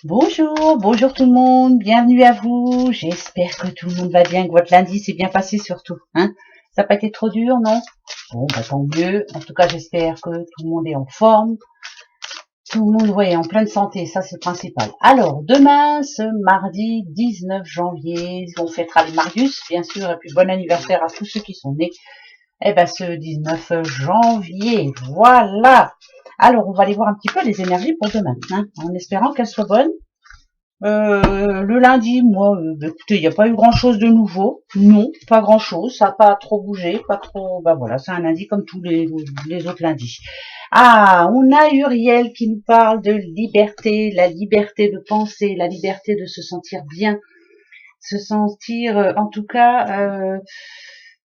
Bonjour, bonjour tout le monde, bienvenue à vous. J'espère que tout le monde va bien, que votre lundi s'est bien passé surtout. Hein, ça n'a pas été trop dur, non? Bon, bah tant mieux. En tout cas, j'espère que tout le monde est en forme. Tout le monde, ouais, en pleine santé, ça c'est le principal. Alors, demain, ce mardi 19 janvier, on fêtera les Marius, bien sûr, et puis bon anniversaire à tous ceux qui sont nés. Eh ben, ce 19 janvier, voilà. Alors, on va aller voir un petit peu les énergies pour demain, hein, en espérant qu'elles soient bonnes. Le lundi, moi, écoutez, il n'y a pas eu grand-chose de nouveau. Non, pas grand-chose. Ça n'a pas trop bougé, pas trop. Bah voilà, c'est un lundi comme tous les autres lundis. Ah, on a Uriel qui nous parle de liberté, la liberté de penser, la liberté de se sentir bien, se sentir, en tout cas,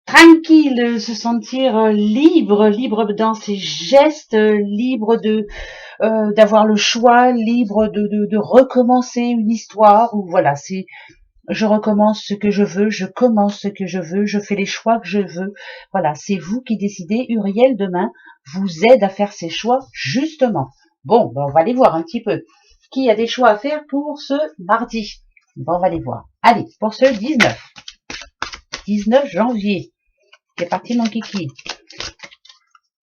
tranquille, se sentir libre dans ses gestes, libre de d'avoir le choix, libre de recommencer une histoire. Ou voilà, c'est je recommence ce que je veux, je commence ce que je veux, je fais les choix que je veux. Voilà, c'est vous qui décidez. Uriel demain vous aide à faire ces choix justement. Bon, ben on va aller voir un petit peu qui a des choix à faire pour ce mardi. Bon, on va les voir. Allez, pour ce 19 janvier. C'est parti mon kiki.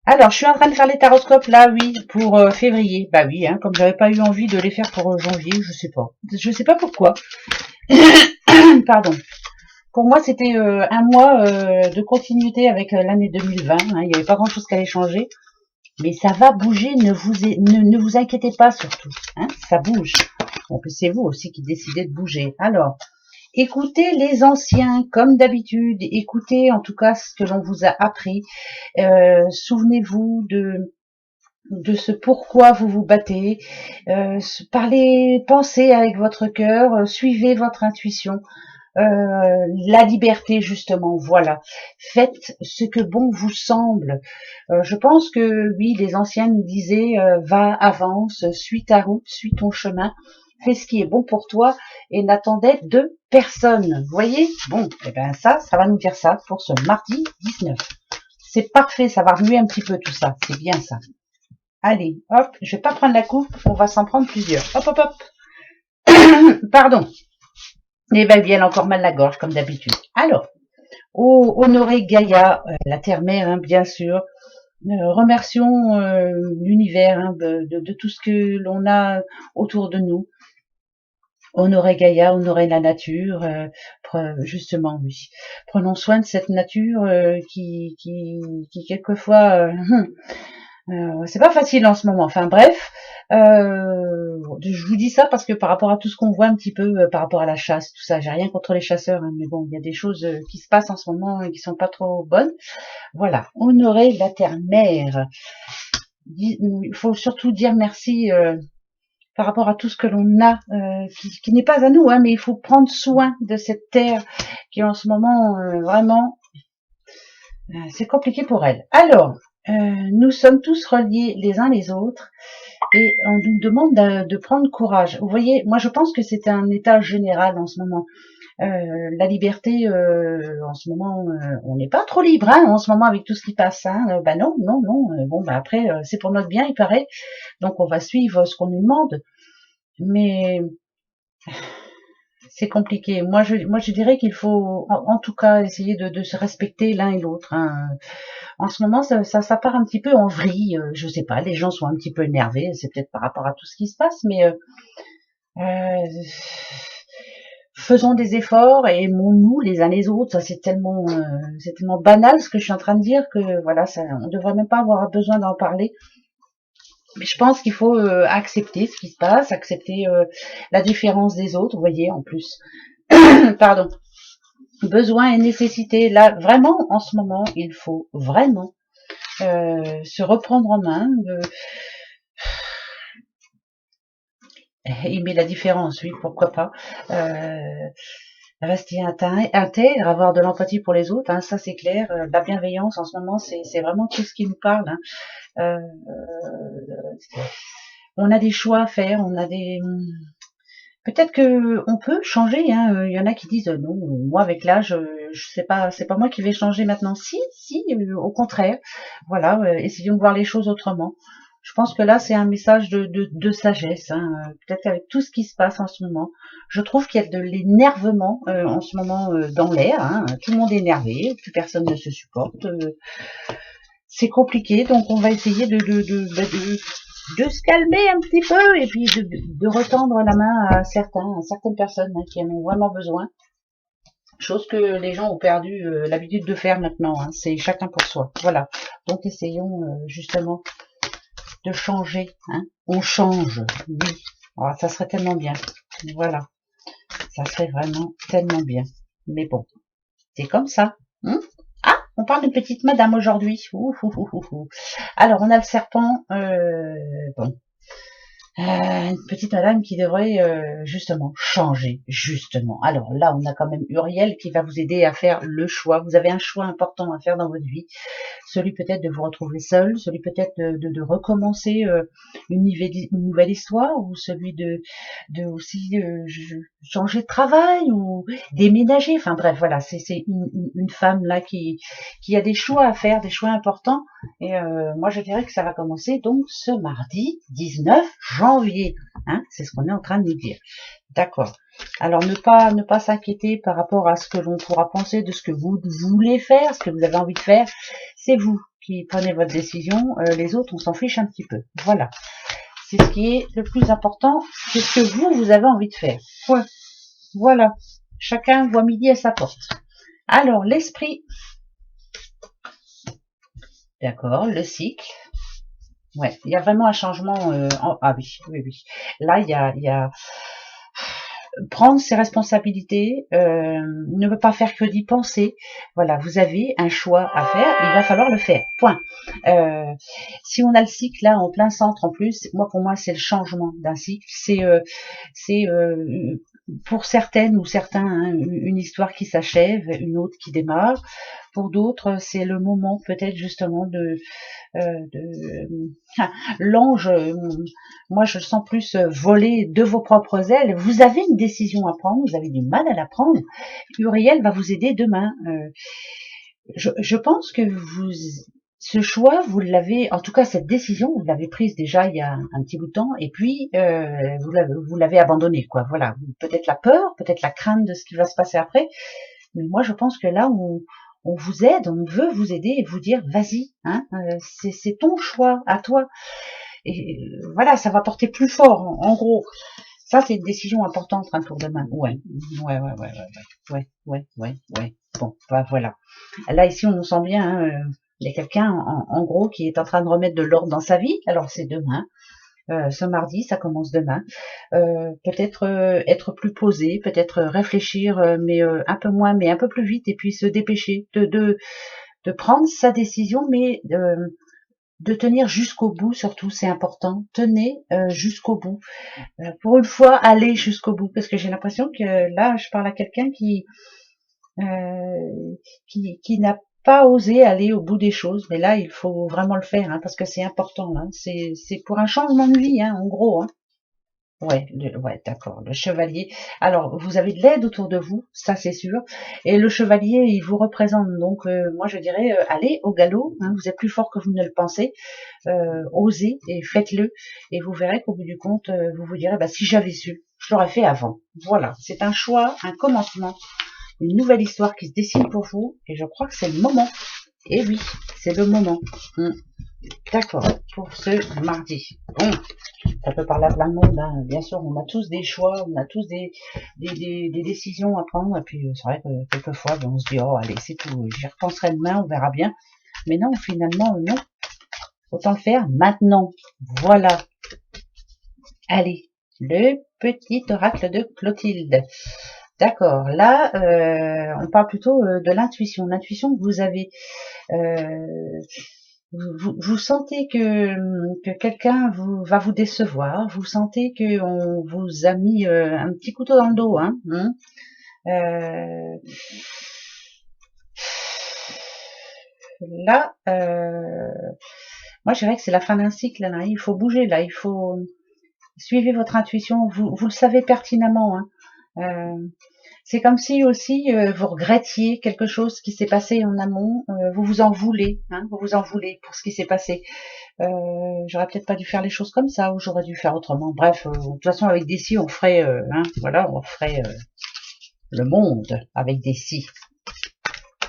Alors, je suis en train de faire les taroscopes là, oui, pour février. Bah oui, hein, comme j'avais pas eu envie de les faire pour janvier, je sais pas. Je sais pas pourquoi. Pardon. Pour moi, c'était un mois de continuité avec l'année 2020. Hein, il n'y avait pas grand-chose qui allait changer. Mais ça va bouger, ne vous inquiétez pas surtout. Hein, ça bouge. Bon, c'est vous aussi qui décidez de bouger. Alors, écoutez les anciens, comme d'habitude. Écoutez en tout cas ce que l'on vous a appris. Souvenez-vous de ce pourquoi vous vous battez. Parlez, pensez avec votre cœur, suivez votre intuition. La liberté justement, voilà. Faites ce que bon vous semble. Je pense que oui, les anciens nous disaient va, avance, suis ta route, suis ton chemin, fais ce qui est bon pour toi et n'attendez de personne. Vous voyez? Bon, et ben ça va nous dire ça pour ce mardi 19. C'est parfait, ça va remuer un petit peu tout ça, c'est bien ça. Allez, hop, je vais pas prendre la coupe, on va s'en prendre plusieurs. Hop, hop, hop. Pardon. Et ben, elle a encore mal la gorge, comme d'habitude. Alors, honorer Gaïa, la terre-mère, hein, bien sûr. Remercions l'univers hein, de tout ce que l'on a autour de nous. Honorer Gaïa, honorer la nature, justement, oui. Prenons soin de cette nature qui quelquefois c'est pas facile en ce moment. Enfin bref, je vous dis ça parce que par rapport à tout ce qu'on voit un petit peu, par rapport à la chasse, tout ça, j'ai rien contre les chasseurs, hein, mais bon, il y a des choses qui se passent en ce moment et qui sont pas trop bonnes. Voilà, honorer la terre-mère. Il faut surtout dire merci par rapport à tout ce que l'on a, qui n'est pas à nous, hein, mais il faut prendre soin de cette terre qui en ce moment vraiment, c'est compliqué pour elle. Alors, nous sommes tous reliés les uns les autres et on nous demande de prendre courage. Vous voyez, moi je pense que c'est un état général en ce moment. La liberté, en ce moment, on n'est pas trop libre hein, en ce moment avec tout ce qui passe. Hein. Bah non, non, non. Bon, bah après, c'est pour notre bien, il paraît. Donc on va suivre ce qu'on nous demande. Mais c'est compliqué. Moi, je dirais qu'il faut, en tout cas, essayer de se respecter l'un et l'autre. Hein. En ce moment, ça part un petit peu en vrille. Je sais pas, les gens sont un petit peu énervés. C'est peut-être par rapport à tout ce qui se passe, mais euh, faisons des efforts et aimons-nous les uns les autres. Ça, c'est tellement banal ce que je suis en train de dire que voilà, ça, on devrait même pas avoir besoin d'en parler. Mais je pense qu'il faut accepter ce qui se passe, accepter la différence des autres. Vous voyez, en plus, pardon. Besoin et nécessité. Là, vraiment, en ce moment, il faut vraiment se reprendre en main. Aimer la différence, oui, pourquoi pas. Rester intègre, avoir de l'empathie pour les autres, hein, ça c'est clair. La bienveillance en ce moment, c'est vraiment tout ce qui nous parle. Hein. On a des choix à faire, on a des peut-être que on peut changer. Hein. Il y en a qui disent non, moi avec l'âge, je sais pas, c'est pas moi qui vais changer maintenant. Si, si, au contraire. Voilà, essayons de voir les choses autrement. Je pense que là, c'est un message de sagesse, hein. Peut-être avec tout ce qui se passe en ce moment. Je trouve qu'il y a de l'énervement en ce moment dans l'air, hein. Tout le monde est énervé, plus personne ne se supporte. C'est compliqué, donc on va essayer de se calmer un petit peu et puis de retendre la main à certaines personnes hein, qui en ont vraiment besoin. Chose que les gens ont perdu l'habitude de faire maintenant, hein. C'est chacun pour soi. Voilà. Donc essayons justement de changer. Hein. On change, oui. Alors, ça serait tellement bien. Voilà. Ça serait vraiment tellement bien. Mais bon, c'est comme ça. Hein. Ah, on parle d'une petite madame aujourd'hui. Alors, on a le serpent. Bon, une petite madame qui devrait justement changer, justement. Alors là, on a quand même Uriel qui va vous aider à faire le choix. Vous avez un choix important à faire dans votre vie. Celui peut-être de vous retrouver seul, celui peut-être de recommencer une nouvelle histoire, ou celui de aussi changer de travail ou déménager. Enfin bref, voilà, c'est une femme là qui a des choix à faire, des choix importants. Et moi, je dirais que ça va commencer donc ce mardi 19 janvier. Hein, c'est ce qu'on est en train de nous dire. D'accord. Alors ne pas s'inquiéter par rapport à ce que l'on pourra penser de ce que vous voulez faire, ce que vous avez envie de faire. C'est vous qui prenez votre décision. Les autres, on s'en fiche un petit peu. Voilà. C'est ce qui est le plus important. C'est ce que vous avez envie de faire. Ouais. Voilà. Chacun voit midi à sa porte. Alors, l'esprit. D'accord. Le cycle. Ouais. Il y a vraiment un changement. Ah oui, oui, oui. Là, il y a prendre ses responsabilités, ne veut pas faire que d'y penser. Voilà, vous avez un choix à faire, il va falloir le faire. Point. Si on a le cycle là en plein centre en plus, pour moi c'est le changement d'un cycle. C'est pour certaines ou certains hein, une histoire qui s'achève, une autre qui démarre. Pour d'autres, c'est le moment peut-être justement l'ange, moi je le sens plus voler de vos propres ailes. Vous avez une décision à prendre, vous avez du mal à la prendre. Uriel va vous aider demain. Je pense que ce choix, vous l'avez, en tout cas cette décision, vous l'avez prise déjà il y a un petit bout de temps, et puis vous l'avez abandonnée, quoi. Voilà, peut-être la peur, peut-être la crainte de ce qui va se passer après, mais moi je pense que là on vous aide, on veut vous aider et vous dire vas-y, hein, c'est ton choix à toi. Et voilà, ça va porter plus fort, en gros. Ça, c'est une décision importante hein, pour demain. Ouais, ouais, ouais, ouais, ouais, ouais, ouais, ouais, ouais. Bon, bah voilà. Là, ici, on sent bien, hein, il y a quelqu'un, en gros, qui est en train de remettre de l'ordre dans sa vie. Alors, c'est demain. Ce mardi, ça commence demain. Peut-être être plus posé, peut-être réfléchir, mais un peu moins, mais un peu plus vite, et puis se dépêcher de prendre sa décision, mais de tenir jusqu'au bout, surtout, c'est important. Tenez jusqu'au bout. Pour une fois, allez jusqu'au bout, parce que j'ai l'impression que là, je parle à quelqu'un qui n'a pas osé aller au bout des choses, mais là, il faut vraiment le faire, hein, parce que c'est important. Hein. C'est pour un changement de vie, hein, en gros. Hein. Ouais, ouais, d'accord. Le chevalier. Alors, vous avez de l'aide autour de vous, ça c'est sûr. Et le chevalier, il vous représente. Donc, moi, je dirais, allez au galop. Hein, vous êtes plus fort que vous ne le pensez. Osez et faites-le. Et vous verrez qu'au bout du compte, vous vous direz, bah, si j'avais su, je l'aurais fait avant. Voilà. C'est un choix, un commencement, une nouvelle histoire qui se dessine pour vous. Et je crois que c'est le moment. Et oui, c'est le moment. D'accord. Pour ce mardi. Bon. Ça peut parler à plein de monde, hein. Bien sûr, on a tous des choix, on a tous des décisions à prendre, et puis c'est vrai que quelquefois, on se dit, oh allez, c'est tout, j'y repenserai demain, on verra bien. Mais non, finalement, non. Autant le faire maintenant. Voilà. Allez, le petit oracle de Clotilde. D'accord, là, on parle plutôt de l'intuition. L'intuition que vous avez... vous sentez que quelqu'un va vous décevoir, vous sentez qu'on vous a mis un petit couteau dans le dos, hein, là, moi je dirais que c'est la fin d'un cycle, là, il faut bouger, là, il faut suivre votre intuition, vous le savez pertinemment, hein, C'est comme si aussi vous regrettiez quelque chose qui s'est passé en amont, vous vous en voulez, hein, vous vous en voulez pour ce qui s'est passé. J'aurais peut-être pas dû faire les choses comme ça, ou j'aurais dû faire autrement. Bref, de toute façon avec des si on ferait, hein, voilà, on ferait le monde avec des si.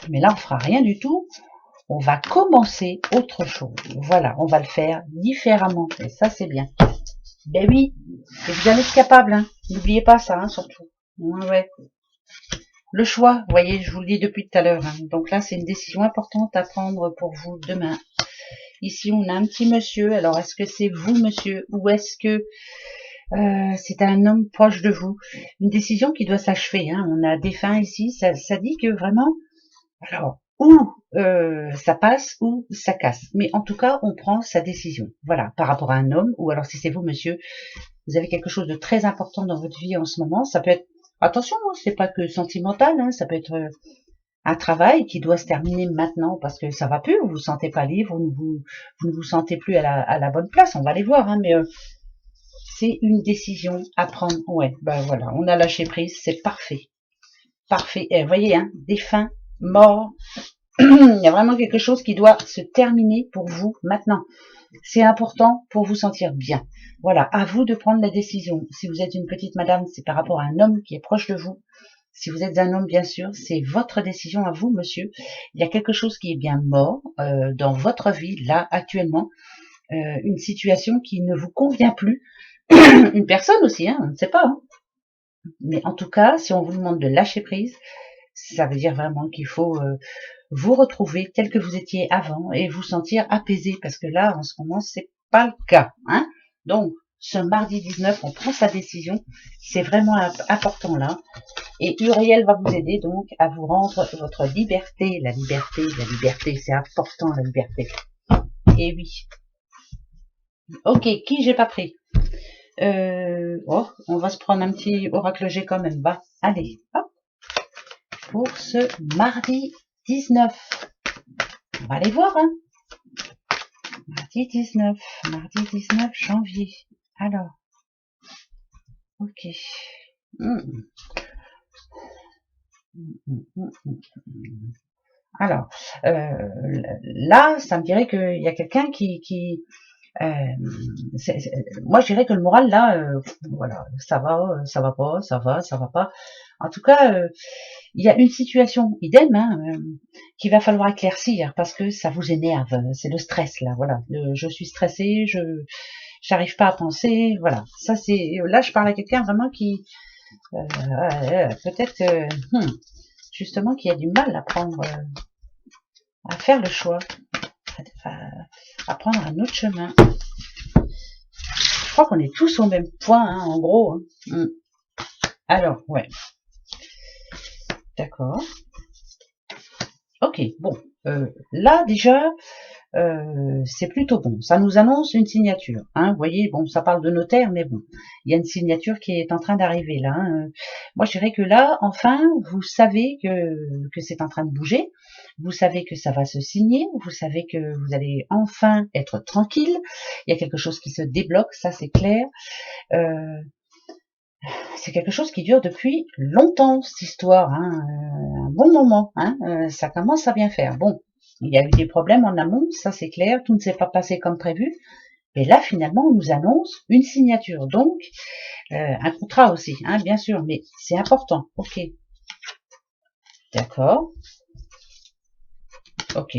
Mais là on fera rien du tout. On va commencer autre chose. Voilà, on va le faire différemment. Et ça c'est bien. Ben oui, et vous en êtes capable, hein. N'oubliez pas ça, hein, surtout. Ouais, ouais. Le choix, vous voyez, je vous le dis depuis tout à l'heure. Hein. Donc là, c'est une décision importante à prendre pour vous demain. Ici, on a un petit monsieur. Alors, est-ce que c'est vous, monsieur, ou est-ce que c'est un homme proche de vous? Une décision qui doit s'achever. Hein. On a défunt ici. Ça dit que vraiment, alors, ou ça passe ou ça casse. Mais en tout cas, on prend sa décision. Voilà, par rapport à un homme, ou alors si c'est vous, monsieur, vous avez quelque chose de très important dans votre vie en ce moment. Ça peut être, attention, c'est pas que sentimental, hein, ça peut être un travail qui doit se terminer maintenant parce que ça va plus, vous vous sentez pas libre, vous ne vous sentez plus à la bonne place, on va les voir, hein, mais c'est une décision à prendre. Ouais, ben voilà, on a lâché prise, c'est parfait. Parfait. Et vous voyez, hein, défunt, mort, il y a vraiment quelque chose qui doit se terminer pour vous maintenant. C'est important pour vous sentir bien. Voilà, à vous de prendre la décision. Si vous êtes une petite madame, c'est par rapport à un homme qui est proche de vous. Si vous êtes un homme, bien sûr, c'est votre décision à vous, monsieur. Il y a quelque chose qui est bien mort dans votre vie, là, actuellement. Une situation qui ne vous convient plus. Une personne aussi, hein, on ne sait pas. Hein. Mais en tout cas, si on vous demande de lâcher prise, ça veut dire vraiment qu'il faut vous retrouver tel que vous étiez avant et vous sentir apaisé, parce que là, en ce moment, c'est pas le cas. Hein. Donc, ce mardi 19, on prend sa décision. C'est vraiment important là. Et Uriel va vous aider donc à vous rendre votre liberté. La liberté, c'est important la liberté. Et oui. Ok, qui j'ai pas pris oh, on va se prendre un petit oracle G quand même. Va, allez, hop. Pour ce mardi 19. On va aller voir, hein. Mardi 19 janvier. Alors, ok. Alors, là, ça me dirait qu'il y a quelqu'un qui moi, je dirais que le moral, là, voilà, ça va pas, ça va pas. En tout cas, il y a une situation idem hein, qu'il va falloir éclaircir parce que ça vous énerve. C'est le stress, là, voilà. Je suis stressée, j'arrive pas à penser, voilà. Ça, c'est là, je parle à quelqu'un vraiment qui peut-être justement qui a du mal à prendre, à faire le choix, à prendre un autre chemin. Je crois qu'on est tous au même point, hein, en gros. Hein. Alors, ouais. D'accord. Ok, bon. Là, déjà, c'est plutôt bon. Ça nous annonce une signature. Hein. Vous voyez, bon, ça parle de notaire, mais bon, il y a une signature qui est en train d'arriver là. Hein. Moi, je dirais que là, enfin, vous savez que c'est en train de bouger. Vous savez que ça va se signer. Vous savez que vous allez enfin être tranquille. Il y a quelque chose qui se débloque, ça c'est clair. C'est quelque chose qui dure depuis longtemps, cette histoire. Hein. Un bon moment. Hein. Ça commence à bien faire. Bon. Il y a eu des problèmes en amont, ça c'est clair, tout ne s'est pas passé comme prévu. Et là, finalement, on nous annonce une signature. Donc, un contrat aussi, hein, bien sûr, mais c'est important. Ok. D'accord. Ok.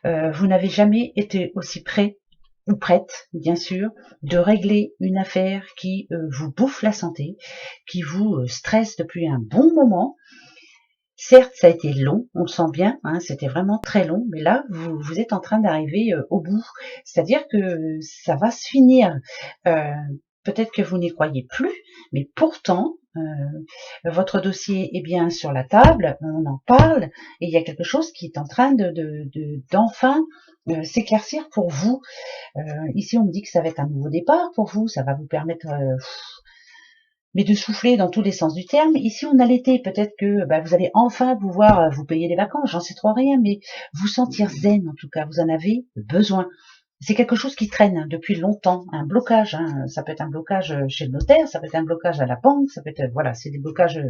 Vous n'avez jamais été aussi prêt ou prête, bien sûr, de régler une affaire qui vous bouffe la santé, qui vous stresse depuis un bon moment. Certes, ça a été long, on le sent bien, hein, c'était vraiment très long, mais là, vous êtes en train d'arriver au bout. C'est-à-dire que ça va se finir. Peut-être que vous n'y croyez plus, mais pourtant, votre dossier est bien sur la table, on en parle, et il y a quelque chose qui est en train d'enfin s'éclaircir pour vous. Ici, on me dit que ça va être un nouveau départ pour vous, ça va vous permettre mais de souffler dans tous les sens du terme. Ici, on a l'été, peut-être que vous allez enfin pouvoir vous payer des vacances, j'en sais trop rien, mais vous sentir zen, en tout cas, vous en avez besoin. C'est quelque chose qui traîne depuis longtemps, un blocage, hein. Ça peut être un blocage chez le notaire, ça peut être un blocage à la banque, ça peut être, voilà, c'est des blocages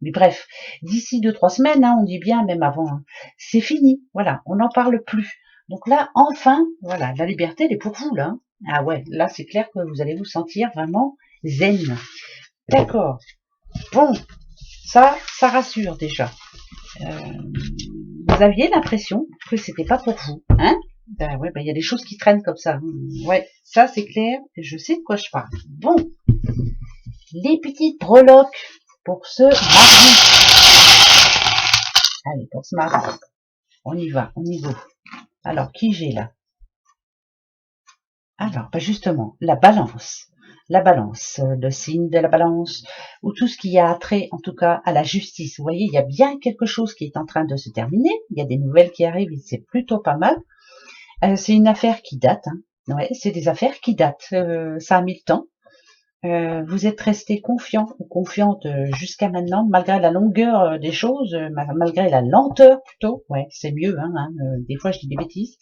Mais bref, d'ici 2-3 semaines, hein, on dit bien, même avant, hein, c'est fini. Voilà, on n'en parle plus. Donc là, enfin, voilà, la liberté, elle est pour vous, là. Hein. Ah ouais, là, c'est clair que vous allez vous sentir vraiment zen. D'accord. Bon, ça rassure déjà. Vous aviez l'impression que c'était pas pour vous, hein? Ben ouais, ben il y a des choses qui traînent comme ça. Ouais, ça c'est clair, je sais de quoi je parle. Bon, les petites breloques pour ce mardi. Allez, pour ce mardi, on y va, on y go. Alors, qui j'ai là? Alors, ben justement, la balance. La balance, le signe de la balance, ou tout ce qui a trait, en tout cas, à la justice. Vous voyez, il y a bien quelque chose qui est en train de se terminer. Il y a des nouvelles qui arrivent, et c'est plutôt pas mal. C'est une affaire qui date. Hein. Ouais, c'est des affaires qui datent. Ça a mis le temps. Vous êtes resté confiant ou confiante jusqu'à maintenant, malgré la longueur des choses, malgré la lenteur plutôt. Ouais, c'est mieux. Des fois, je dis des bêtises.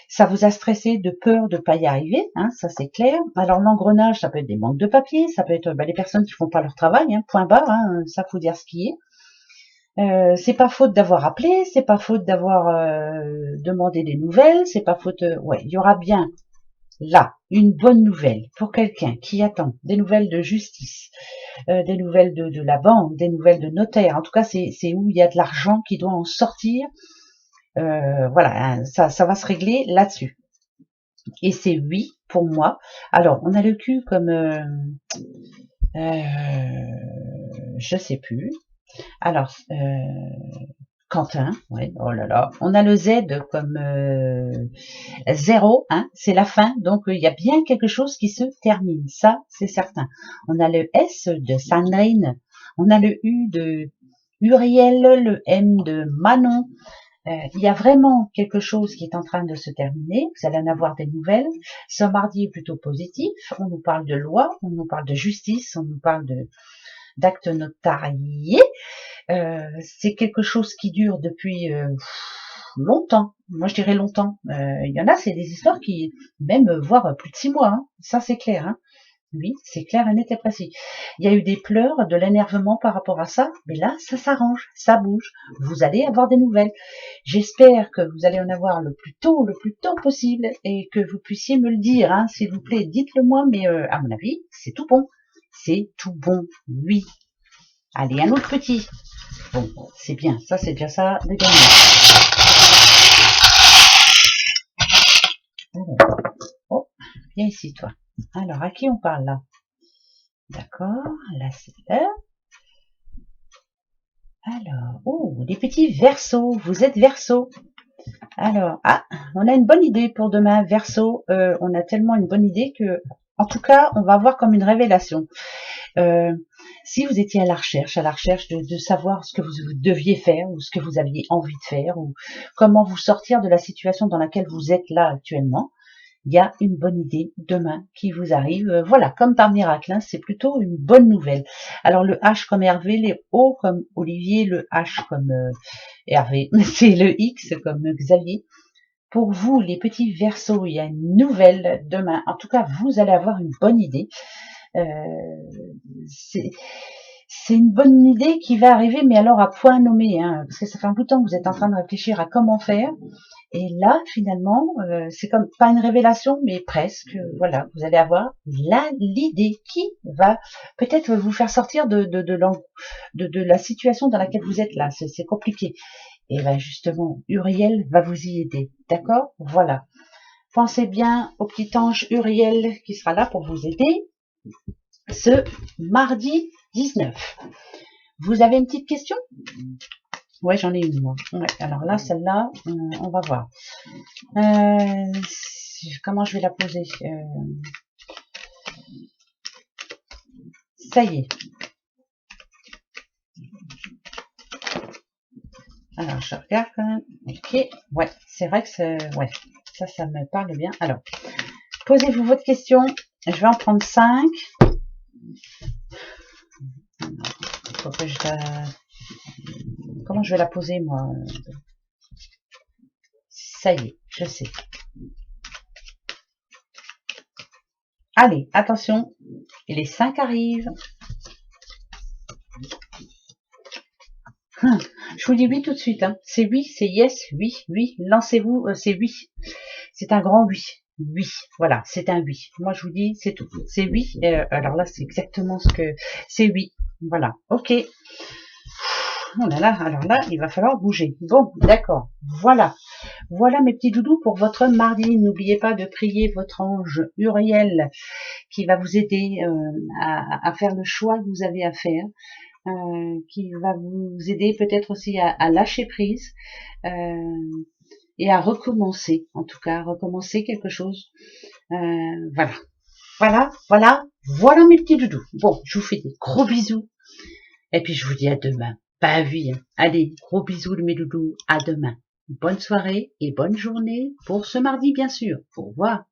Ça vous a stressé de peur de pas y arriver, hein, ça c'est clair. Alors l'engrenage, ça peut être des manques de papier, ça peut être les personnes qui font pas leur travail, hein, point barre, hein, ça faut dire ce qui est. C'est pas faute d'avoir appelé, c'est pas faute d'avoir demandé des nouvelles, c'est pas faute. Ouais, il y aura bien là une bonne nouvelle pour quelqu'un qui attend des nouvelles de justice, des nouvelles de la banque, des nouvelles de notaire. En tout cas, c'est où il y a de l'argent qui doit en sortir. Voilà, hein, ça va se régler là-dessus. Et c'est oui pour moi. Alors, on a le Q comme je sais plus. Alors, Quentin, ouais, oh là là. On a le Z comme 0, hein, c'est la fin. Donc, il y a bien quelque chose qui se termine. Ça, c'est certain. On a le S de Sandrine. On a le U de Uriel, le M de Manon. Il y a vraiment quelque chose qui est en train de se terminer. Vous allez en avoir des nouvelles. Ce mardi est plutôt positif. On nous parle de loi, on nous parle de justice, on nous parle d'actes notariés. C'est quelque chose qui dure depuis longtemps. Moi, je dirais longtemps. Il y en a, c'est des histoires qui même voire plus de 6 mois. Hein. Ça, c'est clair. Hein. Oui, c'est clair et net et précis. Il y a eu des pleurs, de l'énervement par rapport à ça, mais là, ça s'arrange, ça bouge. Vous allez avoir des nouvelles. J'espère que vous allez en avoir le plus tôt possible, et que vous puissiez me le dire, hein, s'il vous plaît. Dites-le moi, mais à mon avis, c'est tout bon. C'est tout bon, oui. Allez, un autre petit. Bon, c'est bien, ça c'est déjà ça de gagner. Alors, oh, viens ici, toi. Alors, à qui on parle là? D'accord, là c'est là. Alors, oh, les petits Verseaux, vous êtes Verseaux. Alors, on a une bonne idée pour demain, Verseau. On a tellement une bonne idée que, en tout cas, on va avoir comme une révélation. Si vous étiez à la recherche de savoir ce que vous deviez faire ou ce que vous aviez envie de faire ou comment vous sortir de la situation dans laquelle vous êtes là actuellement, il y a une bonne idée demain qui vous arrive. Voilà, comme par miracle, hein, c'est plutôt une bonne nouvelle. Alors le H comme Hervé, les O comme Olivier, le H comme Hervé, c'est le X comme Xavier. Pour vous, les petits Verseaux, il y a une nouvelle demain. En tout cas, vous allez avoir une bonne idée. C'est une bonne idée qui va arriver, mais alors à point nommé, hein, parce que ça fait un bout de temps que vous êtes en train de réfléchir à comment faire. Et là, finalement, c'est comme pas une révélation, mais presque. Voilà, vous allez avoir l'idée qui va peut-être vous faire sortir de la situation dans laquelle vous êtes là. C'est compliqué. Et bien justement, Uriel va vous y aider. D'accord? Voilà. Pensez bien au petit ange Uriel qui sera là pour vous aider ce mardi 19. Vous avez une petite question? Ouais, j'en ai une, moi. Ouais, alors là, celle-là, on va voir. Comment je vais la poser? Ça y est. Alors, je regarde quand même. Ok, ouais, c'est vrai que c'est... Ouais, ça me parle bien. Alors, posez-vous votre question. Je vais en prendre 5. Il faut que je la... Comment je vais la poser, moi? Ça y est, je sais. Allez, attention. Et les 5 arrivent. Je vous dis oui tout de suite. Hein. C'est oui, c'est yes, oui, oui. Lancez-vous, c'est oui. C'est un grand oui. Oui, voilà, c'est un oui. Moi, je vous dis, c'est tout. C'est oui. Alors là, c'est exactement ce que... C'est oui. Voilà, ok. Oh là là, alors là, il va falloir bouger. Bon, d'accord. Voilà. Voilà mes petits doudous pour votre mardi. N'oubliez pas de prier votre ange Uriel qui va vous aider à faire le choix que vous avez à faire. Qui va vous aider peut-être aussi à lâcher prise et à recommencer, en tout cas, à recommencer quelque chose. Voilà, voilà, voilà, voilà mes petits doudous. Bon, je vous fais des gros bisous et puis je vous dis à demain. Pas oui, hein. Allez, gros bisous mes doudous, à demain. Bonne soirée et bonne journée pour ce mardi, bien sûr. Au revoir.